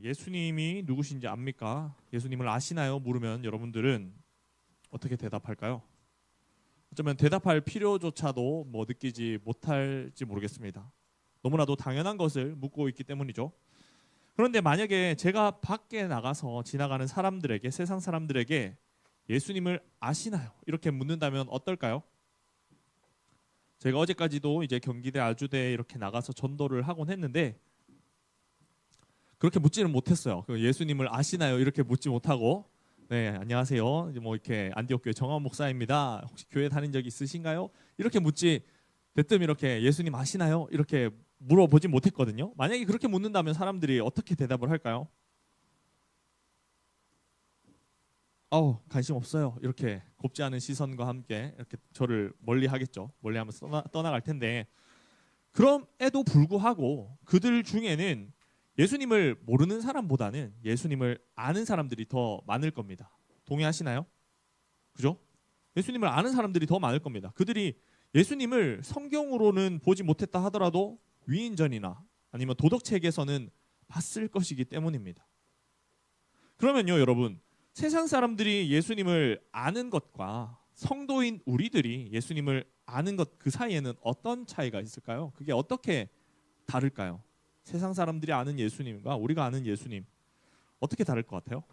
예수님이 누구신지 압니까? 예수님을 아시나요? 물으면 여러분들은 어떻게 대답할까요? 어쩌면 대답할 필요조차도 느끼지 못할지 모르겠습니다. 너무나도 당연한 것을 묻고 있기 때문이죠. 그런데 만약에 제가 밖에 나가서 지나가는 사람들에게, 세상 사람들에게 예수님을 아시나요? 이렇게 묻는다면 어떨까요? 제가 어제까지도 이제 경기대 아주대에 이렇게 나가서 전도를 하곤 했는데 그렇게 묻지는 못했어요. 예수님을 아시나요? 이렇게 묻지 못하고 네, 안녕하세요. 이렇게 안디옥 교회 정한 목사입니다. 혹시 교회 다닌 적 있으신가요? 이렇게 묻지 대뜸 이렇게 예수님 아시나요? 이렇게 물어보진 못했거든요. 만약에 그렇게 묻는다면 사람들이 어떻게 대답을 할까요? 관심 없어요. 이렇게 곱지 않은 시선과 함께 이렇게 저를 멀리 하겠죠. 멀리 하면서 떠나갈 텐데 그럼에도 불구하고 그들 중에는 예수님을 모르는 사람보다는 예수님을 아는 사람들이 더 많을 겁니다. 동의하시나요? 그죠? 예수님을 아는 사람들이 더 많을 겁니다. 그들이 예수님을 성경으로는 보지 못했다 하더라도 위인전이나 아니면 도덕책에서는 봤을 것이기 때문입니다. 그러면요, 여러분, 세상 사람들이 예수님을 아는 것과 성도인 우리들이 예수님을 아는 것 그 사이에는 어떤 차이가 있을까요? 그게 어떻게 다를까요? 세상 사람들이 아는 예수님과 우리가 아는 예수님 어떻게 다를 것 같아요?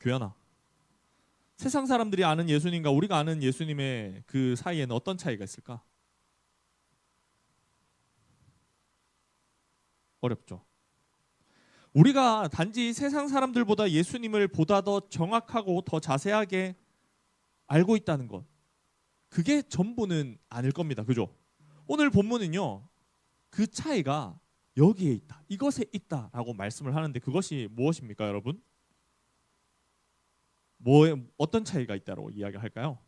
교연아, 세상 사람들이 아는 예수님과 우리가 아는 예수님의 그 사이에는 어떤 차이가 있을까? 어렵죠. 우리가 단지 세상 사람들보다 예수님을 보다 더 정확하고 더 자세하게 알고 있다는 것, 그게 전부는 아닐 겁니다. 그죠? 오늘 본문은요, 그 차이가 여기에 있다, 이것에 있다라고 말씀을 하는데 그것이 무엇입니까, 여러분? 어떤 차이가 있다고 이야기할까요?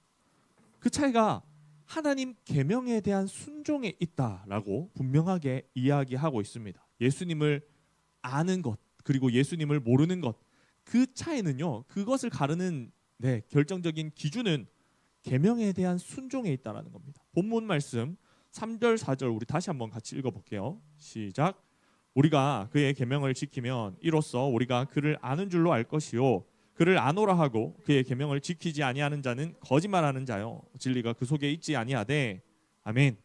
그 차이가 하나님 계명에 대한 순종에 있다라고 분명하게 이야기하고 있습니다. 예수님을 아는 것 그리고 예수님을 모르는 것, 그 차이는요, 그것을 가르는 결정적인 기준은 계명에 대한 순종에 있다라는 겁니다. 본문 말씀 3절 4절 우리 다시 한번 같이 읽어볼게요. 시작. 우리가 그의 계명을 지키면 이로써 우리가 그를 아는 줄로 알 것이요 그를 아노라 하고 그의 계명을 지키지 아니하는 자는 거짓말하는 자요 진리가 그 속에 있지 아니하되. 아멘.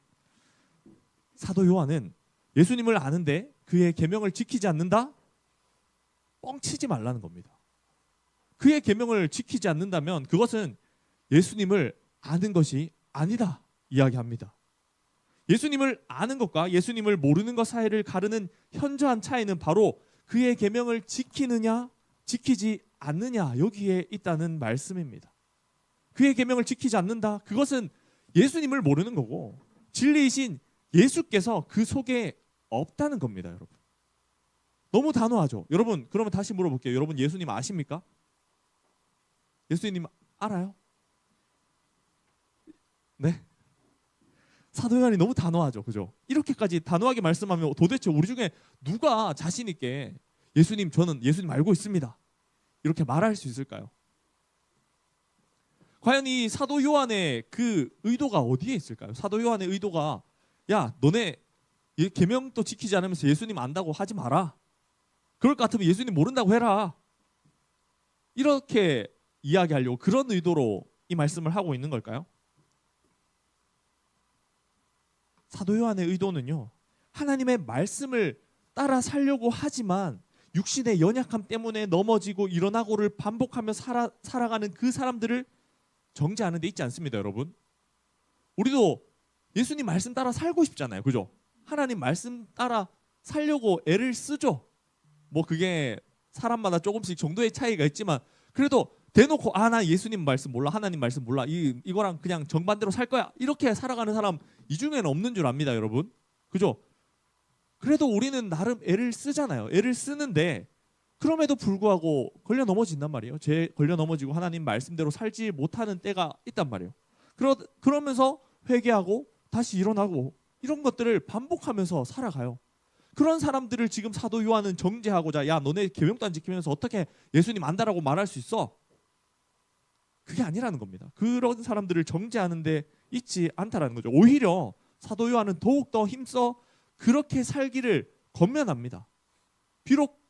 사도 요한은 예수님을 아는데 그의 계명을 지키지 않는다? 뻥치지 말라는 겁니다. 그의 계명을 지키지 않는다면 그것은 예수님을 아는 것이 아니다 이야기합니다. 예수님을 아는 것과 예수님을 모르는 것 사이를 가르는 현저한 차이는 바로 그의 계명을 지키느냐 지키지 않느냐 여기에 있다는 말씀입니다. 그의 계명을 지키지 않는다, 그것은 예수님을 모르는 거고 진리이신 예수께서 그 속에 없다는 겁니다. 여러분, 너무 단호하죠. 여러분, 그러면 다시 물어볼게요. 여러분, 예수님 아십니까? 예수님 알아요? 네? 사도 요한이 너무 단호하죠. 그죠? 이렇게까지 단호하게 말씀하면 도대체 우리 중에 누가 자신 있게 예수님, 저는 예수님 알고 있습니다, 이렇게 말할 수 있을까요? 과연 이 사도 요한의 그 의도가 어디에 있을까요? 사도 요한의 의도가 야, 너네 계명도 지키지 않으면서 예수님 안다고 하지 마라, 그럴 것 같으면 예수님 모른다고 해라, 이렇게 이야기하려고 그런 의도로 이 말씀을 하고 있는 걸까요? 사도 요한의 의도는요, 하나님의 말씀을 따라 살려고 하지만 육신의 연약함 때문에 넘어지고 일어나고를 반복하며 살아가는 그 사람들을 정죄하는 데 있지 않습니다. 여러분, 우리도 예수님 말씀 따라 살고 싶잖아요. 그죠? 하나님 말씀 따라 살려고 애를 쓰죠. 그게 사람마다 조금씩 정도의 차이가 있지만 그래도 대놓고 나 예수님 말씀 몰라, 하나님 말씀 몰라, 이거랑 그냥 정반대로 살 거야, 이렇게 살아가는 사람 이 중에는 없는 줄 압니다. 여러분, 그죠? 그래도 우리는 나름 애를 쓰잖아요. 애를 쓰는데 그럼에도 불구하고 걸려 넘어진단 말이에요. 걸려 넘어지고 하나님 말씀대로 살지 못하는 때가 있단 말이에요. 그러면서 회개하고 다시 일어나고 이런 것들을 반복하면서 살아가요. 그런 사람들을 지금 사도 요한은 정죄하고자, 야, 너네 계명도 안 지키면서 어떻게 예수님 안다라고 말할 수 있어? 그게 아니라는 겁니다. 그런 사람들을 정죄하는 데 있지 않다라는 거죠. 오히려 사도 요한은 더욱더 힘써 그렇게 살기를 권면합니다. 비록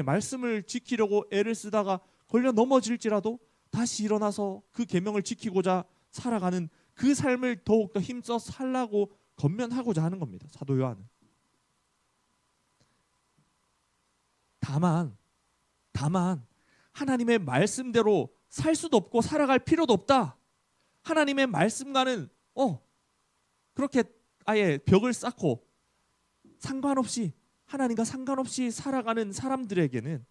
말씀을 지키려고 애를 쓰다가 걸려 넘어질지라도 다시 일어나서 그 계명을 지키고자 살아가는 그 삶을 더욱더 힘써 살라고 권면하고자 하는 겁니다. 사도 요한은. 다만 하나님의 말씀대로 살 수도 없고 살아갈 필요도 없다. 하나님의 말씀과는 그렇게 아예 벽을 쌓고 하나님과 상관없이 살아가는 사람들에게는,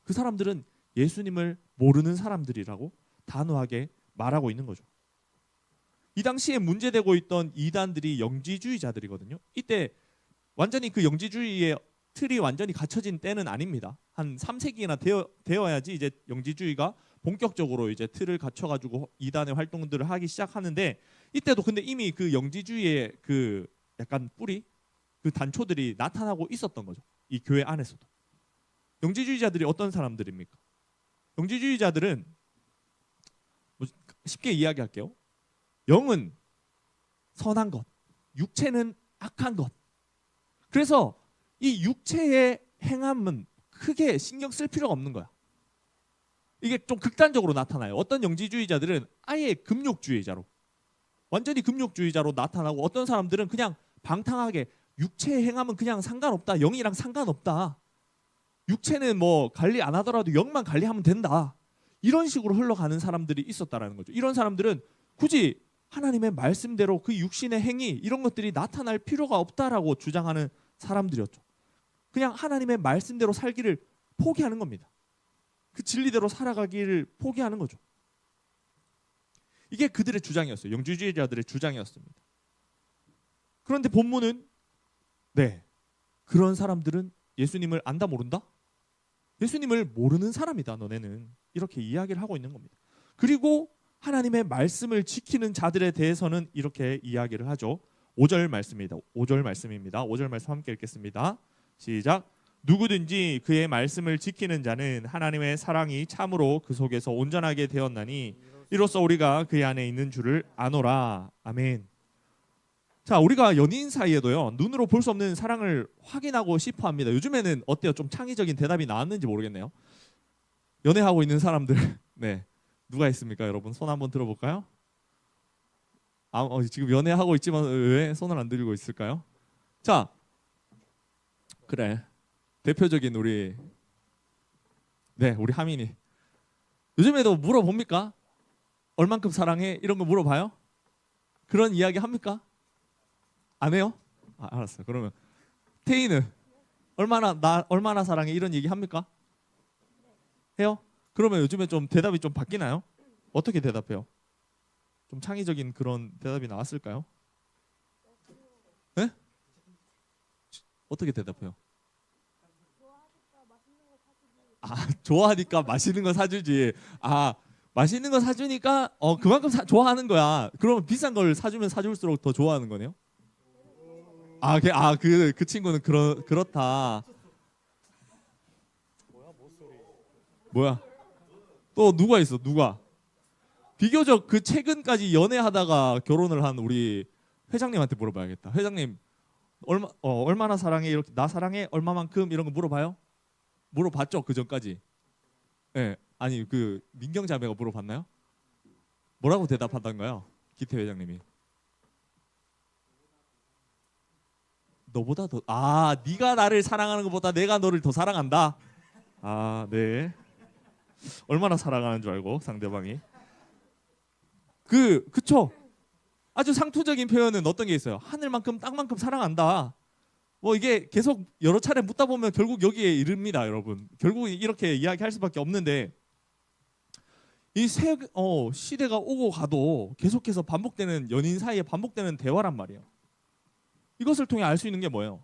그 사람들은 예수님을 모르는 사람들이라고 단호하게 말하고 있는 거죠. 이 당시에 문제되고 있던 이단들이 영지주의자들이거든요. 이때 완전히 그 영지주의의 틀이 완전히 갖춰진 때는 아닙니다. 한 3세기나 되어야지 이제 영지주의가 본격적으로 이제 틀을 갖춰가지고 이단의 활동들을 하기 시작하는데, 이때도 근데 이미 그 영지주의의 그 약간 뿌리, 그 단초들이 나타나고 있었던 거죠. 이 교회 안에서도. 영지주의자들이 어떤 사람들입니까? 영지주의자들은 쉽게 이야기할게요. 영은 선한 것, 육체는 악한 것. 그래서 이 육체의 행함은 크게 신경 쓸 필요가 없는 거야. 이게 좀 극단적으로 나타나요. 어떤 영지주의자들은 아예 금욕주의자로, 완전히 금욕주의자로 나타나고, 어떤 사람들은 그냥 방탕하게 육체의 행함은 그냥 상관없다. 영이랑 상관없다. 육체는 뭐 관리 안 하더라도 영만 관리하면 된다. 이런 식으로 흘러가는 사람들이 있었다라는 거죠. 이런 사람들은 굳이 하나님의 말씀대로 그 육신의 행위 이런 것들이 나타날 필요가 없다라고 주장하는 사람들이었죠. 그냥 하나님의 말씀대로 살기를 포기하는 겁니다. 그 진리대로 살아가기를 포기하는 거죠. 이게 그들의 주장이었어요. 영지주의자들의 주장이었습니다. 그런데 본문은 그런 사람들은 예수님을 안다 모른다? 예수님을 모르는 사람이다 너네는, 이렇게 이야기를 하고 있는 겁니다. 그리고 하나님의 말씀을 지키는 자들에 대해서는 이렇게 이야기를 하죠. 5절 말씀입니다. 5절 말씀입니다. 5절 말씀 함께 읽겠습니다. 시작. 누구든지 그의 말씀을 지키는 자는 하나님의 사랑이 참으로 그 속에서 온전하게 되었나니 이로써 우리가 그의 안에 있는 줄을 아노라. 아멘. 자, 우리가 연인 사이에도요, 눈으로 볼 수 없는 사랑을 확인하고 싶어 합니다. 요즘에는 어때요? 좀 창의적인 대답이 나왔는지 모르겠네요. 연애하고 있는 사람들 누가 있습니까? 여러분 손 한번 들어볼까요? 지금 연애하고 있지만 왜 손을 안 들고 있을까요? 자, 그래, 대표적인 우리 하민이 요즘에도 물어봅니까? 얼만큼 사랑해? 이런 거 물어봐요? 그런 이야기 합니까? 안 해요? 알았어. 그러면 태희는 얼마나 사랑해? 이런 얘기 합니까? 해요? 그러면 요즘에 좀 대답이 좀 바뀌나요? 어떻게 대답해요? 좀 창의적인 그런 대답이 나왔을까요? 네? 어떻게 대답해요? 좋아하니까 맛있는 거 사주지. 맛있는 거 사주니까 그만큼 좋아하는 거야. 그러면 비싼 걸 사주면 사줄수록 더 좋아하는 거네요? 그 친구는 그렇다. 뭐야? 또 누가 있어? 누가? 비교적 그 최근까지 연애하다가 결혼을 한 우리 회장님한테 물어봐야겠다. 회장님 얼마나 사랑해? 이렇게 나 사랑해? 얼마만큼? 이런 거 물어봐요? 물어봤죠? 그 전까지. 아니 그 민경 자매가 물어봤나요? 뭐라고 대답하던가요? 기태 회장님이. 너보다 더 네가 나를 사랑하는 것보다 내가 너를 더 사랑한다. 네. 얼마나 사랑하는 줄 알고 상대방이. 그쵸? 아주 상투적인 표현은 어떤 게 있어요? 하늘만큼 땅만큼 사랑한다. 뭐 이게 계속 여러 차례 묻다 보면 결국 여기에 이릅니다, 여러분. 결국 이렇게 이야기할 수밖에 없는데, 이 시대가 오고 가도 계속해서 반복되는, 연인 사이에 반복되는 대화란 말이에요. 이것을 통해 알 수 있는 게 뭐예요?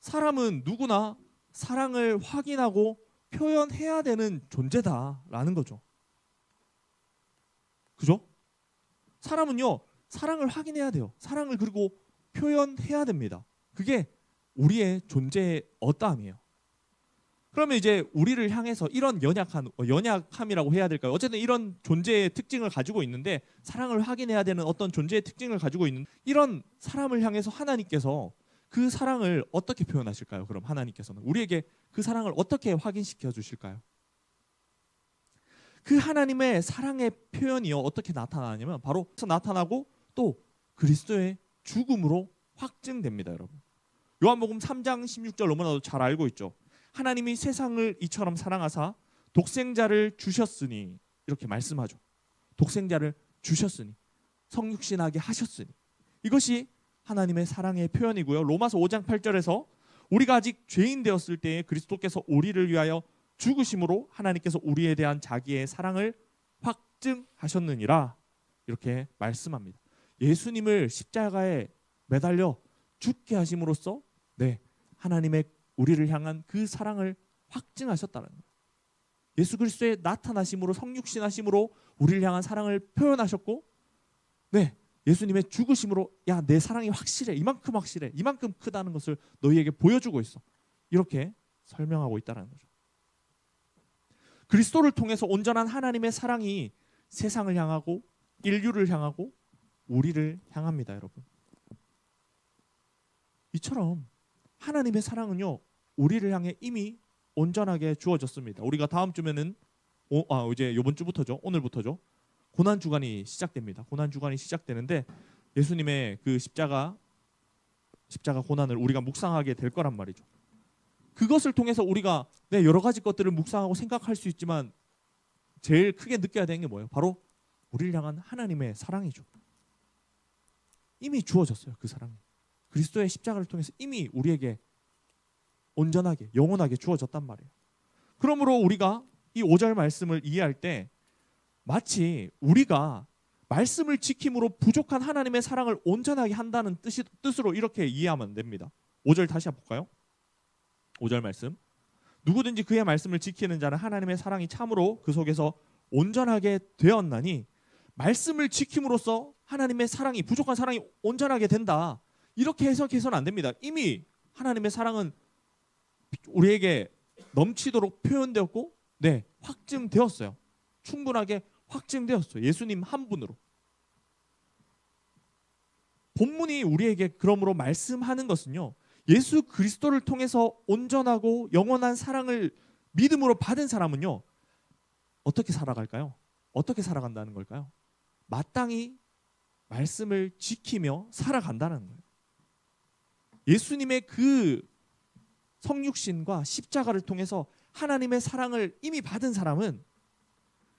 사람은 누구나 사랑을 확인하고 표현해야 되는 존재다라는 거죠. 그죠? 사람은요, 사랑을 확인해야 돼요. 사랑을 그리고 표현해야 됩니다. 그게 우리의 존재의 어떠함이에요. 그러면 이제 우리를 향해서 이런 연약함이라고 해야 될까요? 어쨌든 이런 존재의 특징을 가지고 있는데, 사랑을 확인해야 되는 어떤 존재의 특징을 가지고 있는 이런 사람을 향해서 하나님께서 그 사랑을 어떻게 표현하실까요? 그럼 하나님께서는 우리에게 그 사랑을 어떻게 확인시켜 주실까요? 그 하나님의 사랑의 표현이요 어떻게 나타나냐면 바로 나타나고 또 그리스도의 죽음으로 확증됩니다, 여러분. 요한복음 3장 16절 너무나도 잘 알고 있죠. 하나님이 세상을 이처럼 사랑하사 독생자를 주셨으니 이렇게 말씀하죠. 독생자를 주셨으니 성육신하게 하셨으니 이것이 하나님의 사랑의 표현이고요. 로마서 5장 8절에서 우리가 아직 죄인 되었을 때에 그리스도께서 우리를 위하여 죽으심으로 하나님께서 우리에 대한 자기의 사랑을 확증하셨느니라 이렇게 말씀합니다. 예수님을 십자가에 매달려 죽게 하심으로써 하나님의 우리를 향한 그 사랑을 확증하셨다는 거예요. 예수 그리스도의 나타나심으로 성육신하심으로 우리를 향한 사랑을 표현하셨고 예수님의 죽으심으로 야, 내 사랑이 확실해. 이만큼 확실해. 이만큼 크다는 것을 너희에게 보여주고 있어. 이렇게 설명하고 있다는 거죠. 그리스도를 통해서 온전한 하나님의 사랑이 세상을 향하고 인류를 향하고 우리를 향합니다, 여러분. 이처럼 하나님의 사랑은요 우리를 향해 이미 온전하게 주어졌습니다. 우리가 다음 주면은 이제 이번 주부터죠. 오늘부터죠. 고난 주간이 시작됩니다. 고난 주간이 시작되는데 예수님의 그 십자가 고난을 우리가 묵상하게 될 거란 말이죠. 그것을 통해서 우리가 여러 가지 것들을 묵상하고 생각할 수 있지만 제일 크게 느껴야 되는 게 뭐예요? 바로 우리를 향한 하나님의 사랑이죠. 이미 주어졌어요. 그 사랑이. 그리스도의 십자가를 통해서 이미 우리에게 온전하게 영원하게 주어졌단 말이에요. 그러므로 우리가 이 5절 말씀을 이해할 때 마치 우리가 말씀을 지킴으로 부족한 하나님의 사랑을 온전하게 한다는 뜻으로 이렇게 이해하면 됩니다. 5절 다시 한번 볼까요? 5절 말씀. 누구든지 그의 말씀을 지키는 자는 하나님의 사랑이 참으로 그 속에서 온전하게 되었나니 말씀을 지킴으로써 하나님의 사랑이 부족한 사랑이 온전하게 된다. 이렇게 해석해서는 안 됩니다. 이미 하나님의 사랑은 우리에게 넘치도록 표현되었고 확증되었어요. 충분하게 확증되었어요. 예수님 한 분으로. 본문이 우리에게 그러므로 말씀하는 것은요. 예수 그리스도를 통해서 온전하고 영원한 사랑을 믿음으로 받은 사람은요. 어떻게 살아갈까요? 어떻게 살아간다는 걸까요? 마땅히 말씀을 지키며 살아간다는 거예요. 예수님의 그 성육신과 십자가를 통해서 하나님의 사랑을 이미 받은 사람은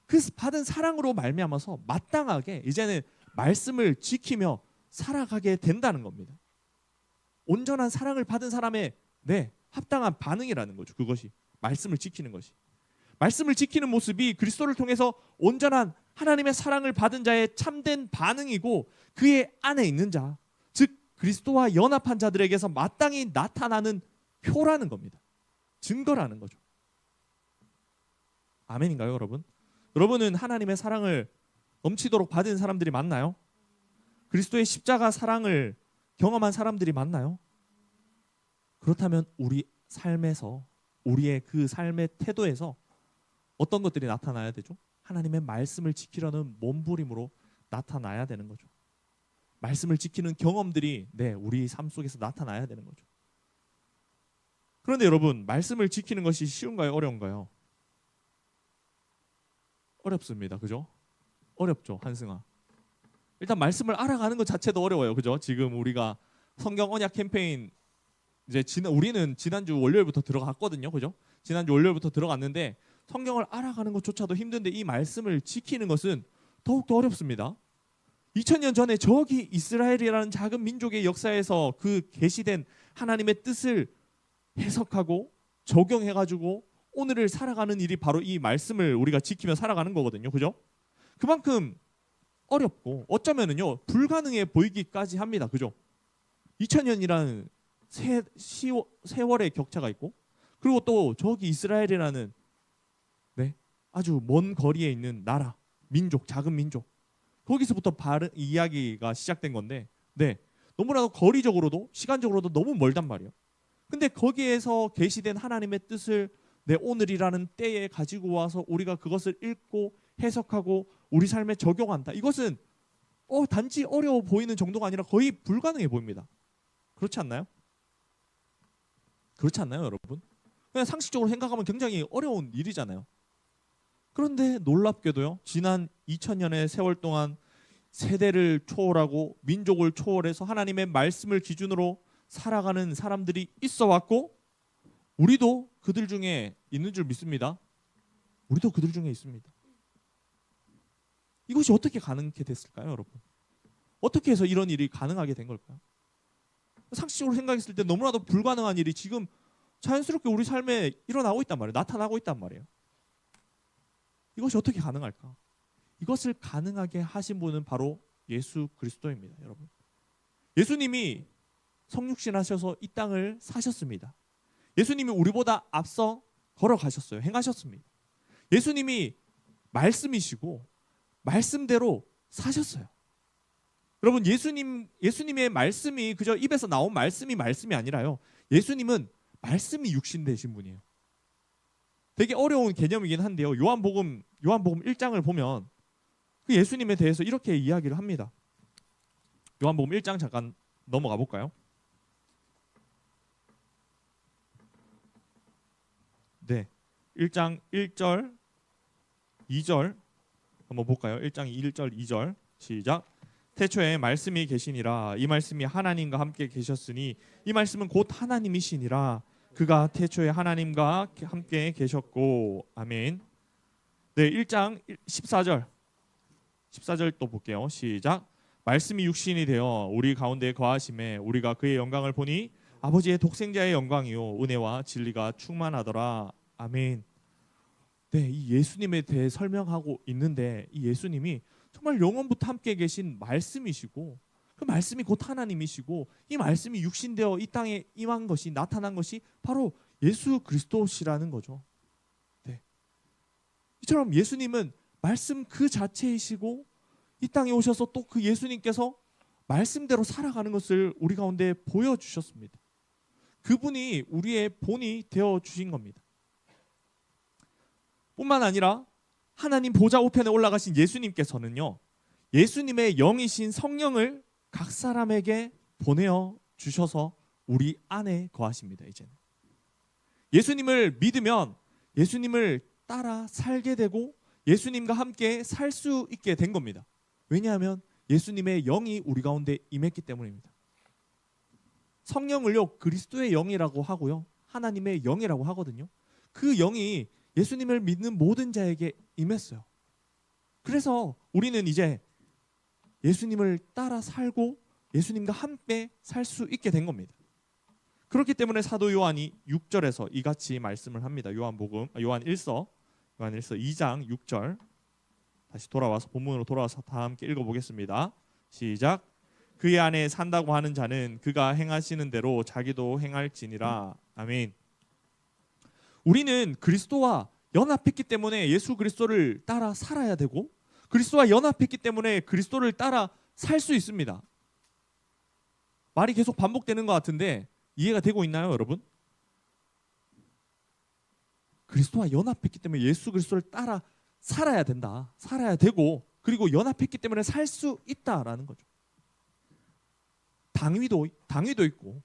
그 받은 사랑으로 말미암아서 마땅하게 이제는 말씀을 지키며 살아가게 된다는 겁니다. 온전한 사랑을 받은 사람의 합당한 반응이라는 거죠. 그것이 말씀을 지키는 것이. 말씀을 지키는 모습이 그리스도를 통해서 온전한 하나님의 사랑을 받은 자의 참된 반응이고 그의 안에 있는 자, 즉 그리스도와 연합한 자들에게서 마땅히 나타나는 표라는 겁니다. 증거라는 거죠. 아멘인가요, 여러분? 여러분은 하나님의 사랑을 넘치도록 받은 사람들이 맞나요? 그리스도의 십자가 사랑을 경험한 사람들이 맞나요? 그렇다면 우리 삶에서 우리의 그 삶의 태도에서 어떤 것들이 나타나야 되죠? 하나님의 말씀을 지키려는 몸부림으로 나타나야 되는 거죠. 말씀을 지키는 경험들이 우리 삶 속에서 나타나야 되는 거죠. 그런데 여러분, 말씀을 지키는 것이 쉬운가요? 어려운가요? 어렵습니다. 그죠? 어렵죠, 한승아. 일단 말씀을 알아가는 것 자체도 어려워요. 그죠? 지금 우리가 성경 언약 캠페인 우리는 지난주 월요일부터 들어갔거든요. 그죠? 지난주 월요일부터 들어갔는데 성경을 알아가는 것조차도 힘든데 이 말씀을 지키는 것은 더욱더 어렵습니다. 2000년 전에 저기 이스라엘이라는 작은 민족의 역사에서 그 계시된 하나님의 뜻을 해석하고 적용해가지고 오늘을 살아가는 일이 바로 이 말씀을 우리가 지키며 살아가는 거거든요. 그죠? 그만큼 어렵고 어쩌면은요 불가능해 보이기까지 합니다. 그죠? 2000년이라는 세월의 격차가 있고 그리고 또 저기 이스라엘이라는 아주 먼 거리에 있는 나라, 민족, 작은 민족 거기서부터 이야기가 시작된 건데 너무나도 거리적으로도 시간적으로도 너무 멀단 말이에요. 근데 거기에서 계시된 하나님의 뜻을 내 오늘이라는 때에 가지고 와서 우리가 그것을 읽고 해석하고 우리 삶에 적용한다. 이것은 단지 어려워 보이는 정도가 아니라 거의 불가능해 보입니다. 그렇지 않나요? 그렇지 않나요, 여러분? 그냥 상식적으로 생각하면 굉장히 어려운 일이잖아요. 그런데 놀랍게도요, 지난 2000년의 세월 동안 세대를 초월하고 민족을 초월해서 하나님의 말씀을 기준으로 살아가는 사람들이 있어 왔고, 우리도 그들 중에 있는 줄 믿습니다. 우리도 그들 중에 있습니다. 이것이 어떻게 가능하게 됐을까요, 여러분? 어떻게 해서 이런 일이 가능하게 된 걸까요? 상식적으로 생각했을 때 너무나도 불가능한 일이 지금 자연스럽게 우리 삶에 일어나고 있단 말이에요. 나타나고 있단 말이에요. 이것이 어떻게 가능할까? 이것을 가능하게 하신 분은 바로 예수 그리스도입니다, 여러분. 예수님이 성육신 하셔서 이 땅을 사셨습니다. 예수님이 우리보다 앞서 걸어가셨어요. 행하셨습니다. 예수님이 말씀이시고 말씀대로 사셨어요. 여러분, 예수님의 말씀이 그저 입에서 나온 말씀이 아니라요. 예수님은 말씀이 육신 되신 분이에요. 되게 어려운 개념이긴 한데요. 요한복음 1장을 보면 그 예수님에 대해서 이렇게 이야기를 합니다. 요한복음 1장 잠깐 넘어가 볼까요? 네, 1장 1절 2절 한번 볼까요? 1장 1절 2절 시작. 태초에 말씀이 계시니라. 이 말씀이 하나님과 함께 계셨으니 이 말씀은 곧 하나님이시니라. 그가 태초에 하나님과 함께 계셨고. 아멘. 네, 1장 14절 또 볼게요. 시작. 말씀이 육신이 되어 우리 가운데 거하심에 우리가 그의 영광을 보니 아버지의 독생자의 영광이요 은혜와 진리가 충만하더라. 아멘. 네, 이 예수님에 대해 설명하고 있는데 이 예수님이 정말 영원부터 함께 계신 말씀이시고 그 말씀이 곧 하나님이시고 이 말씀이 육신되어 이 땅에 임한 것이 나타난 것이 바로 예수 그리스도시라는 거죠. 네. 이처럼 예수님은 말씀 그 자체이시고 이 땅에 오셔서 또 그 예수님께서 말씀대로 살아가는 것을 우리 가운데 보여주셨습니다. 그분이 우리의 본이 되어 주신 겁니다. 뿐만 아니라 하나님 보좌 우편에 올라가신 예수님께서는요, 예수님의 영이신 성령을 각 사람에게 보내어 주셔서 우리 안에 거하십니다. 이제는 예수님을 믿으면 예수님을 따라 살게 되고 예수님과 함께 살 수 있게 된 겁니다. 왜냐하면 예수님의 영이 우리 가운데 임했기 때문입니다. 성령을요, 그리스도의 영이라고 하고요, 하나님의 영이라고 하거든요. 그 영이 예수님을 믿는 모든 자에게 임했어요. 그래서 우리는 이제 예수님을 따라 살고 예수님과 함께 살 수 있게 된 겁니다. 그렇기 때문에 사도 요한이 6절에서 이같이 말씀을 합니다. 요한 1서 2장 6절 다시 돌아와서 본문으로 돌아와서 다 함께 읽어보겠습니다. 시작. 그의 안에 산다고 하는 자는 그가 행하시는 대로 자기도 행할지니라. 아멘. 우리는 그리스도와 연합했기 때문에 예수 그리스도를 따라 살아야 되고 그리스도와 연합했기 때문에 그리스도를 따라 살 수 있습니다. 말이 계속 반복되는 것 같은데 이해가 되고 있나요, 여러분? 그리스도와 연합했기 때문에 예수 그리스도를 따라 살아야 된다. 살아야 되고 그리고 연합했기 때문에 살 수 있다라는 거죠. 당위도 있고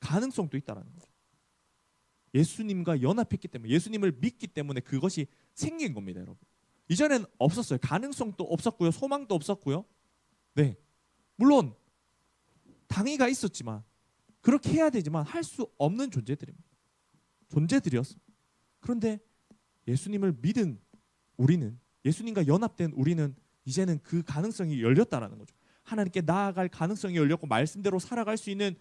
가능성도 있다라는 거죠. 예수님과 연합했기 때문에 예수님을 믿기 때문에 그것이 생긴 겁니다, 여러분. 이전엔 없었어요. 가능성도 없었고요. 소망도 없었고요. 네, 물론 당위가 있었지만 그렇게 해야 되지만 할 수 없는 존재들이었습니다. 그런데 예수님을 믿은 우리는, 예수님과 연합된 우리는 이제는 그 가능성이 열렸다라는 거죠. 하나님께 나아갈 가능성이 열렸고 말씀대로 살아갈 수 있는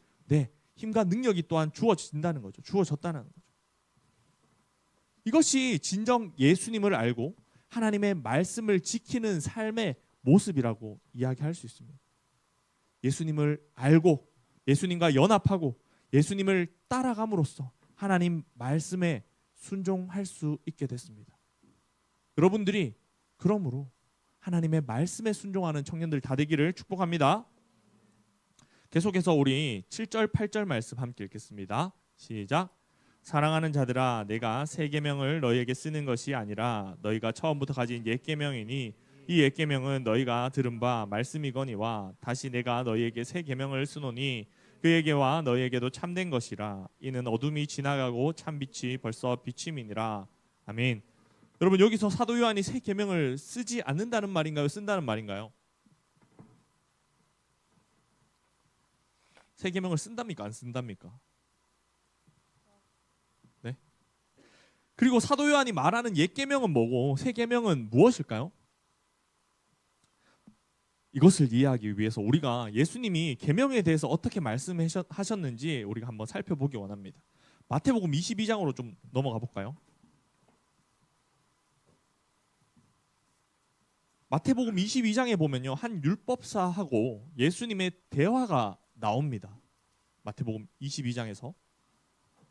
힘과 능력이 또한 주어진다는 거죠. 주어졌다는 거죠. 이것이 진정 예수님을 알고 하나님의 말씀을 지키는 삶의 모습이라고 이야기할 수 있습니다. 예수님을 알고 예수님과 연합하고 예수님을 따라감으로써 하나님 말씀에 순종할 수 있게 됐습니다. 여러분들이 그러므로 하나님의 말씀에 순종하는 청년들 다 되기를 축복합니다. 계속해서 우리 7절 8절 말씀 함께 읽겠습니다. 시작. 사랑하는 자들아, 내가 새 계명을 너희에게 쓰는 것이 아니라 너희가 처음부터 가진 옛 계명이니 이 옛 계명은 너희가 들은 바 말씀이거니와 다시 내가 너희에게 새 계명을 쓰노니 그에게와 너희에게도 참된 것이라. 이는 어둠이 지나가고 참 빛이 벌써 비침이니라. 아멘. 여러분, 여기서 사도 요한이 새 계명을 쓰지 않는다는 말인가요? 쓴다는 말인가요? 새 계명을 쓴답니까? 안 쓴답니까? 네. 그리고 사도 요한이 말하는 옛 계명은 뭐고 새 계명은 무엇일까요? 이것을 이해하기 위해서 우리가 예수님이 계명에 대해서 어떻게 말씀하셨는지 우리가 한번 살펴보기 원합니다. 마태복음 22장으로 좀 넘어가 볼까요? 마태복음 22장에 보면요, 한 율법사하고 예수님의 대화가 나옵니다. 마태복음 22장에서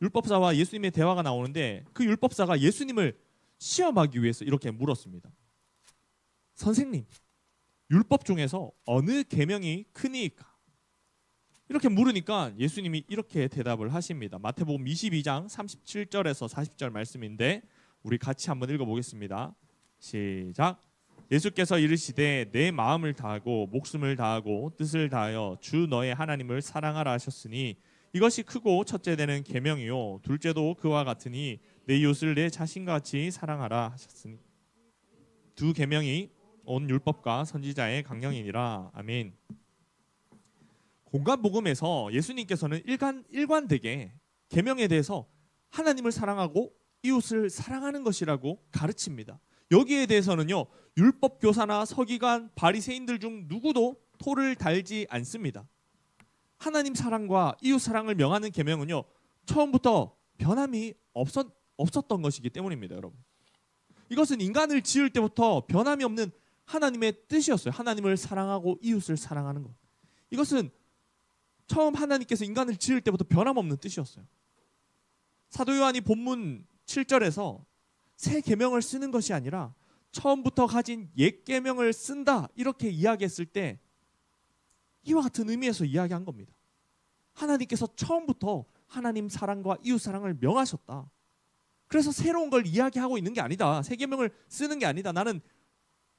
율법사와 예수님의 대화가 나오는데 그 율법사가 예수님을 시험하기 위해서 이렇게 물었습니다. 선생님, 율법 중에서 어느 계명이 크니까? 이렇게 물으니까 예수님이 이렇게 대답을 하십니다. 마태복음 22장 37절에서 40절 말씀인데 우리 같이 한번 읽어보겠습니다. 시작. 예수께서 이르시되 내 마음을 다하고 목숨을 다하고 뜻을 다하여 주 너의 하나님을 사랑하라 하셨으니 이것이 크고 첫째 되는 계명이요 둘째도 그와 같으니 내 이웃을 내 자신과 같이 사랑하라 하셨으니 두 계명이 온 율법과 선지자의 강령이니라. 아멘. 공관복음에서 예수님께서는 일관되게 계명에 대해서 하나님을 사랑하고 이웃을 사랑하는 것이라고 가르칩니다. 여기에 대해서는요, 율법 교사나 서기관, 바리새인들 중 누구도 토를 달지 않습니다. 하나님 사랑과 이웃 사랑을 명하는 계명은요, 처음부터 변함이 없었던 것이기 때문입니다, 여러분. 이것은 인간을 지을 때부터 변함이 없는 하나님의 뜻이었어요. 하나님을 사랑하고 이웃을 사랑하는 것. 이것은 처음 하나님께서 인간을 지을 때부터 변함없는 뜻이었어요. 사도 요한이 본문 7절에서 새 계명을 쓰는 것이 아니라 처음부터 가진 옛 계명을 쓴다 이렇게 이야기했을 때 이와 같은 의미에서 이야기한 겁니다. 하나님께서 처음부터 하나님 사랑과 이웃 사랑을 명하셨다. 그래서 새로운 걸 이야기하고 있는 게 아니다. 새 계명을 쓰는 게 아니다. 나는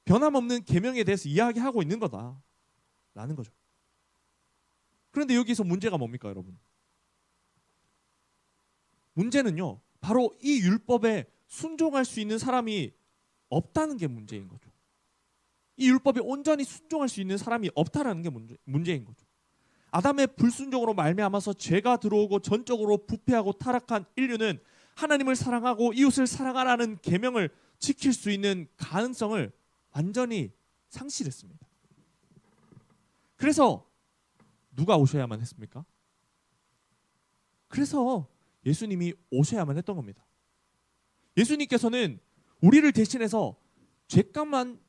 변함없는 계명에 대해서 이야기하고 있는 거다 라는 거죠. 그런데 여기서 문제가 뭡니까, 여러분? 문제는요, 바로 이 율법에 순종할 수 있는 사람이 없다는 게 문제인 거죠. 이 율법에 온전히 순종할 수 있는 사람이 없다라는 게 문제인 거죠. 아담의 불순종으로 말미암아서 죄가 들어오고 전적으로 부패하고 타락한 인류는 하나님을 사랑하고 이웃을 사랑하라는 계명을 지킬 수 있는 가능성을 완전히 상실했습니다. 그래서 누가 오셔야만 했습니까? 그래서 예수님이 오셔야만 했던 겁니다. 예수님께서는 우리를 대신해서 죄값만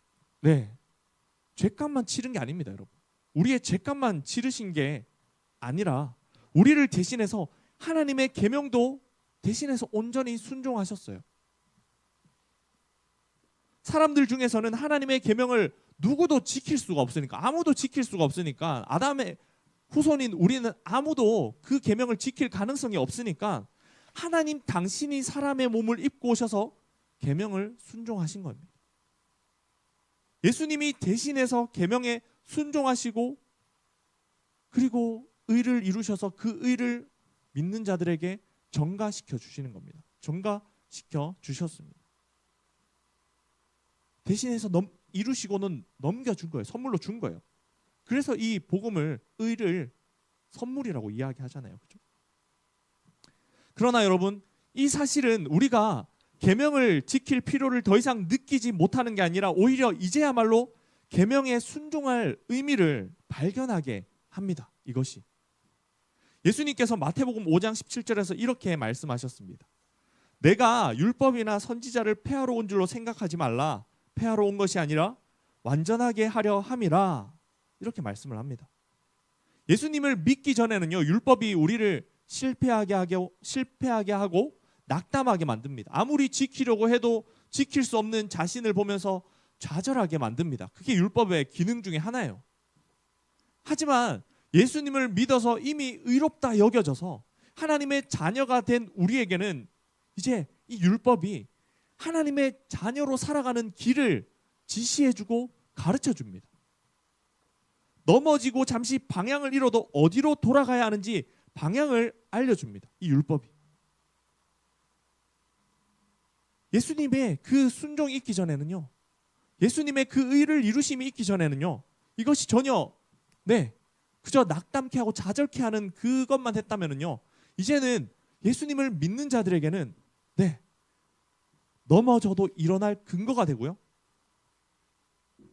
치른 게 아닙니다, 여러분. 우리의 죄값만 치르신 게 아니라 우리를 대신해서 하나님의 계명도 대신해서 온전히 순종하셨어요. 사람들 중에서는 하나님의 계명을 누구도 지킬 수가 없으니까, 아무도 지킬 수가 없으니까, 아담의 후손인 우리는 아무도 그 계명을 지킬 가능성이 없으니까 하나님 당신이 사람의 몸을 입고 오셔서 계명을 순종하신 겁니다. 예수님이 대신해서 계명에 순종하시고 그리고 의를 이루셔서 그 의를 믿는 자들에게 전가시켜 주시는 겁니다. 전가시켜 주셨습니다. 대신해서 이루시고는 넘겨준 거예요. 선물로 준 거예요. 그래서 이 복음을, 의를 선물이라고 이야기하잖아요. 그렇죠? 그러나 여러분, 이 사실은 우리가 계명을 지킬 필요를 더 이상 느끼지 못하는 게 아니라 오히려 이제야말로 계명에 순종할 의미를 발견하게 합니다. 이것이 예수님께서 마태복음 5장 17절에서 이렇게 말씀하셨습니다. 내가 율법이나 선지자를 폐하러 온 줄로 생각하지 말라. 폐하러 온 것이 아니라 완전하게 하려 함이라. 이렇게 말씀을 합니다. 예수님을 믿기 전에는요, 율법이 우리를 실패하게 하고 낙담하게 만듭니다. 아무리 지키려고 해도 지킬 수 없는 자신을 보면서 좌절하게 만듭니다. 그게 율법의 기능 중에 하나예요. 하지만 예수님을 믿어서 이미 의롭다 여겨져서 하나님의 자녀가 된 우리에게는 이제 이 율법이 하나님의 자녀로 살아가는 길을 지시해주고 가르쳐줍니다. 넘어지고 잠시 방향을 잃어도 어디로 돌아가야 하는지 방향을 알려줍니다. 이 율법이. 예수님의 그 순종이 있기 전에는요, 예수님의 그 의를 이루심이 있기 전에는요, 이것이 전혀 그저 낙담케 하고 좌절케 하는 그것만 했다면은요, 이제는 예수님을 믿는 자들에게는 넘어져도 일어날 근거가 되고요,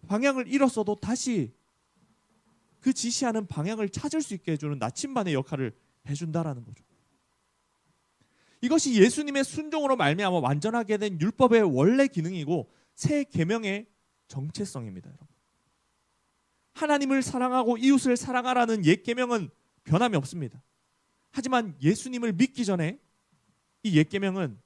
방향을 잃었어도 다시 그 지시하는 방향을 찾을 수 있게 해주는 나침반의 역할을 해준다라는 거죠. 이것이 예수님의 순종으로 말미암아 완전하게 된 율법의 원래 기능이고 새 계명의 정체성입니다. 여러분. 하나님을 사랑하고 이웃을 사랑하라는 옛 계명은 변함이 없습니다. 하지만 예수님을 믿기 전에 이 옛 계명은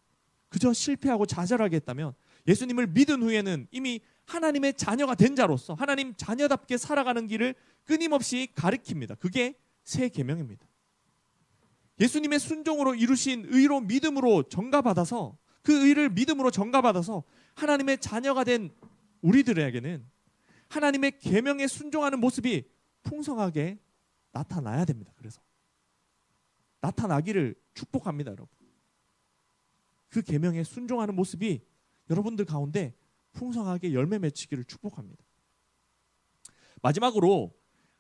그저 실패하고 좌절하게 했다면, 예수님을 믿은 후에는 이미 하나님의 자녀가 된 자로서 하나님 자녀답게 살아가는 길을 끊임없이 가르칩니다. 그게 새 계명입니다. 예수님의 순종으로 이루신 의로 믿음으로 전가받아서, 그 의를 믿음으로 전가받아서 하나님의 자녀가 된 우리들에게는 하나님의 계명에 순종하는 모습이 풍성하게 나타나야 됩니다. 그래서 나타나기를 축복합니다. 여러분. 그 계명에 순종하는 모습이 여러분들 가운데 풍성하게 열매 맺히기를 축복합니다. 마지막으로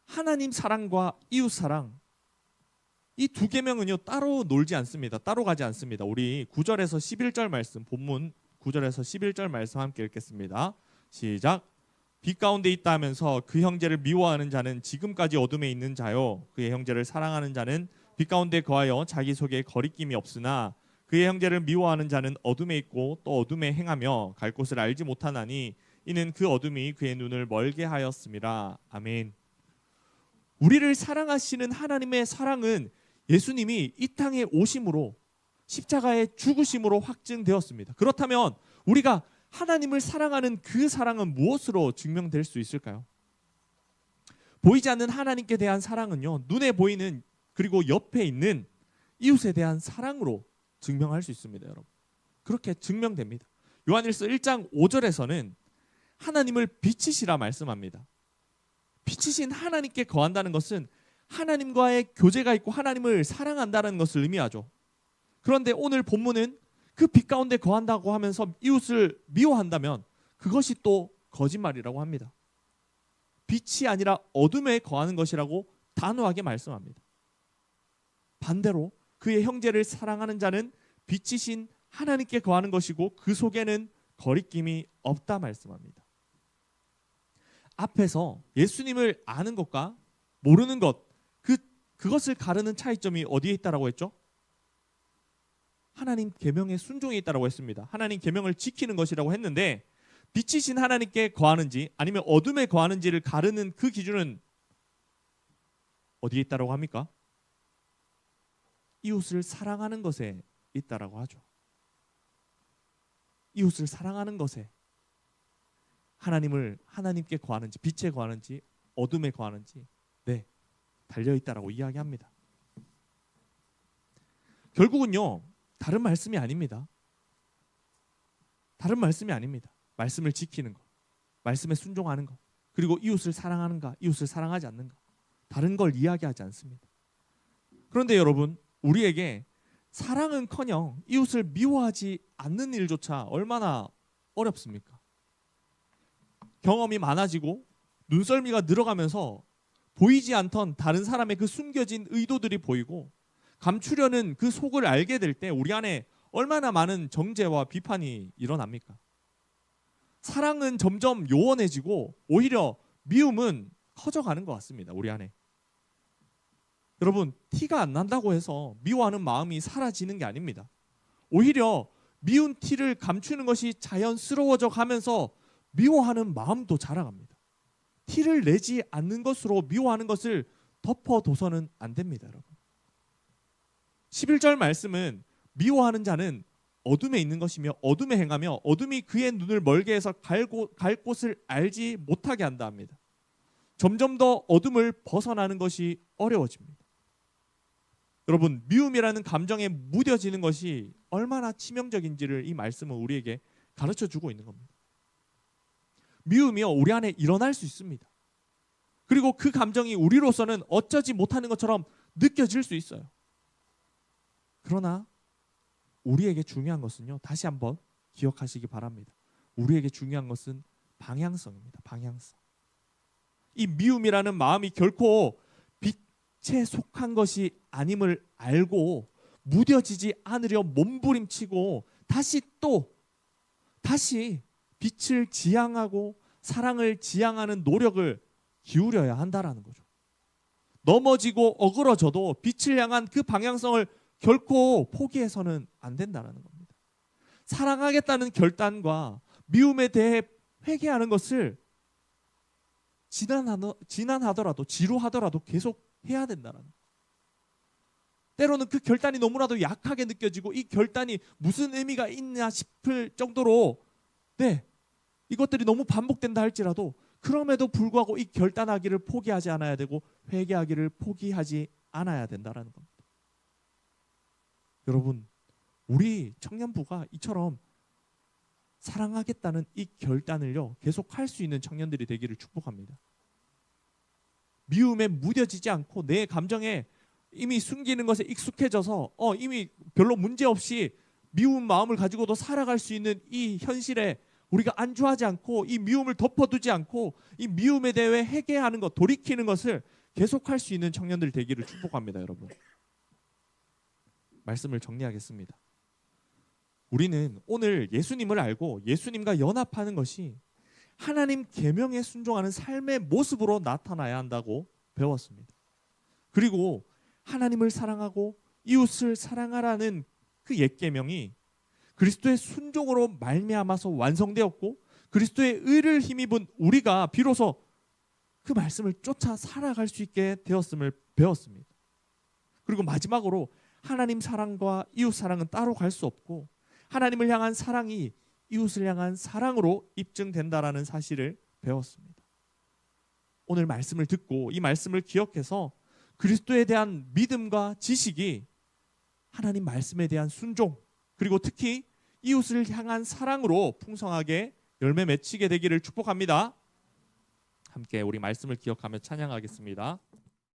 하나님 사랑과 이웃 사랑, 이 두 계명은요 따로 놀지 않습니다. 따로 가지 않습니다. 우리 9절에서 11절 말씀, 본문 9절에서 11절 말씀 함께 읽겠습니다. 시작. 빛 가운데 있다 하면서 그 형제를 미워하는 자는 지금까지 어둠에 있는 자요, 그의 형제를 사랑하는 자는 빛 가운데 거하여 자기 속에 거리낌이 없으나 그의 형제를 미워하는 자는 어둠에 있고 또 어둠에 행하며 갈 곳을 알지 못하나니 이는 그 어둠이 그의 눈을 멀게 하였음이라. 아멘. 우리를 사랑하시는 하나님의 사랑은 예수님이 이 땅에 오심으로, 십자가의 죽으심으로 확증되었습니다. 그렇다면 우리가 하나님을 사랑하는 그 사랑은 무엇으로 증명될 수 있을까요? 보이지 않는 하나님께 대한 사랑은요, 눈에 보이는 그리고 옆에 있는 이웃에 대한 사랑으로 증명할 수 있습니다. 여러분. 그렇게 증명됩니다. 요한일서 1장 5절에서는 하나님을 빛이시라 말씀합니다. 빛이신 하나님께 거한다는 것은 하나님과의 교제가 있고 하나님을 사랑한다는 것을 의미하죠. 그런데 오늘 본문은 그 빛 가운데 거한다고 하면서 이웃을 미워한다면 그것이 또 거짓말이라고 합니다. 빛이 아니라 어둠에 거하는 것이라고 단호하게 말씀합니다. 반대로 그의 형제를 사랑하는 자는 빛이신 하나님께 거하는 것이고 그 속에는 거리낌이 없다 말씀합니다. 앞에서 예수님을 아는 것과 모르는 것, 그것을 가르는 차이점이 어디에 있다라고 했죠? 하나님 계명의 순종에 있다라고 했습니다. 하나님 계명을 지키는 것이라고 했는데, 빛이신 하나님께 거하는지 아니면 어둠에 거하는지를 가르는 그 기준은 어디에 있다라고 합니까? 이웃을 사랑하는 것에 있다라고 하죠. 이웃을 사랑하는 것에 하나님께 거하는지, 빛에 거하는지, 어둠에 거하는지 달려 있다라고 이야기합니다. 결국은요, 다른 말씀이 아닙니다. 다른 말씀이 아닙니다. 말씀을 지키는 것, 말씀에 순종하는 것, 그리고 이웃을 사랑하는가, 이웃을 사랑하지 않는가, 다른 걸 이야기하지 않습니다. 그런데 여러분, 우리에게 사랑은커녕 이웃을 미워하지 않는 일조차 얼마나 어렵습니까? 경험이 많아지고 눈썰미가 늘어가면서 보이지 않던 다른 사람의 그 숨겨진 의도들이 보이고 감추려는 그 속을 알게 될 때 우리 안에 얼마나 많은 정죄와 비판이 일어납니까? 사랑은 점점 요원해지고 오히려 미움은 커져가는 것 같습니다. 우리 안에. 여러분, 티가 안 난다고 해서 미워하는 마음이 사라지는 게 아닙니다. 오히려 미운 티를 감추는 것이 자연스러워져 가면서 미워하는 마음도 자라갑니다. 티를 내지 않는 것으로 미워하는 것을 덮어둬서는 안 됩니다. 여러분. 11절 말씀은 미워하는 자는 어둠에 있는 것이며 어둠에 행하며 어둠이 그의 눈을 멀게 해서 갈 곳을 알지 못하게 한다 합니다. 점점 더 어둠을 벗어나는 것이 어려워집니다. 여러분, 미움이라는 감정에 무뎌지는 것이 얼마나 치명적인지를 이 말씀은 우리에게 가르쳐주고 있는 겁니다. 미움이요, 우리 안에 일어날 수 있습니다. 그리고 그 감정이 우리로서는 어쩌지 못하는 것처럼 느껴질 수 있어요. 그러나 우리에게 중요한 것은요, 다시 한번 기억하시기 바랍니다. 우리에게 중요한 것은 방향성입니다. 방향성. 이 미움이라는 마음이 결코 빛에 속한 것이 아님을 알고 무뎌지지 않으려 몸부림치고 다시 빛을 지향하고 사랑을 지향하는 노력을 기울여야 한다라는 거죠. 넘어지고 어그러져도 빛을 향한 그 방향성을 결코 포기해서는 안 된다는 겁니다. 사랑하겠다는 결단과 미움에 대해 회개하는 것을 지난하더라도 지루하더라도 계속 해야 된다는 거예요. 때로는 그 결단이 너무나도 약하게 느껴지고 이 결단이 무슨 의미가 있냐 싶을 정도로 이것들이 너무 반복된다 할지라도 그럼에도 불구하고 이 결단하기를 포기하지 않아야 되고 회개하기를 포기하지 않아야 된다는 겁니다. 여러분, 우리 청년부가 이처럼 사랑하겠다는 이 결단을요 계속 할 수 있는 청년들이 되기를 축복합니다. 미움에 무뎌지지 않고 내 감정에 이미 숨기는 것에 익숙해져서 이미 별로 문제없이 미운 마음을 가지고도 살아갈 수 있는 이 현실에 우리가 안주하지 않고 이 미움을 덮어두지 않고 이 미움에 대해 회개하는 것, 돌이키는 것을 계속할 수 있는 청년들 되기를 축복합니다. 여러분, 말씀을 정리하겠습니다. 우리는 오늘 예수님을 알고 예수님과 연합하는 것이 하나님 계명에 순종하는 삶의 모습으로 나타나야 한다고 배웠습니다. 그리고 하나님을 사랑하고 이웃을 사랑하라는 그 옛 계명이 그리스도의 순종으로 말미암아서 완성되었고 그리스도의 의를 힘입은 우리가 비로소 그 말씀을 쫓아 살아갈 수 있게 되었음을 배웠습니다. 그리고 마지막으로 하나님 사랑과 이웃 사랑은 따로 갈 수 없고 하나님을 향한 사랑이 이웃을 향한 사랑으로 입증된다라는 사실을 배웠습니다. 오늘 말씀을 듣고 이 말씀을 기억해서 그리스도에 대한 믿음과 지식이 하나님 말씀에 대한 순종 그리고 특히 이웃을 향한 사랑으로 풍성하게 열매 맺히게 되기를 축복합니다. 함께 우리 말씀을 기억하며 찬양하겠습니다.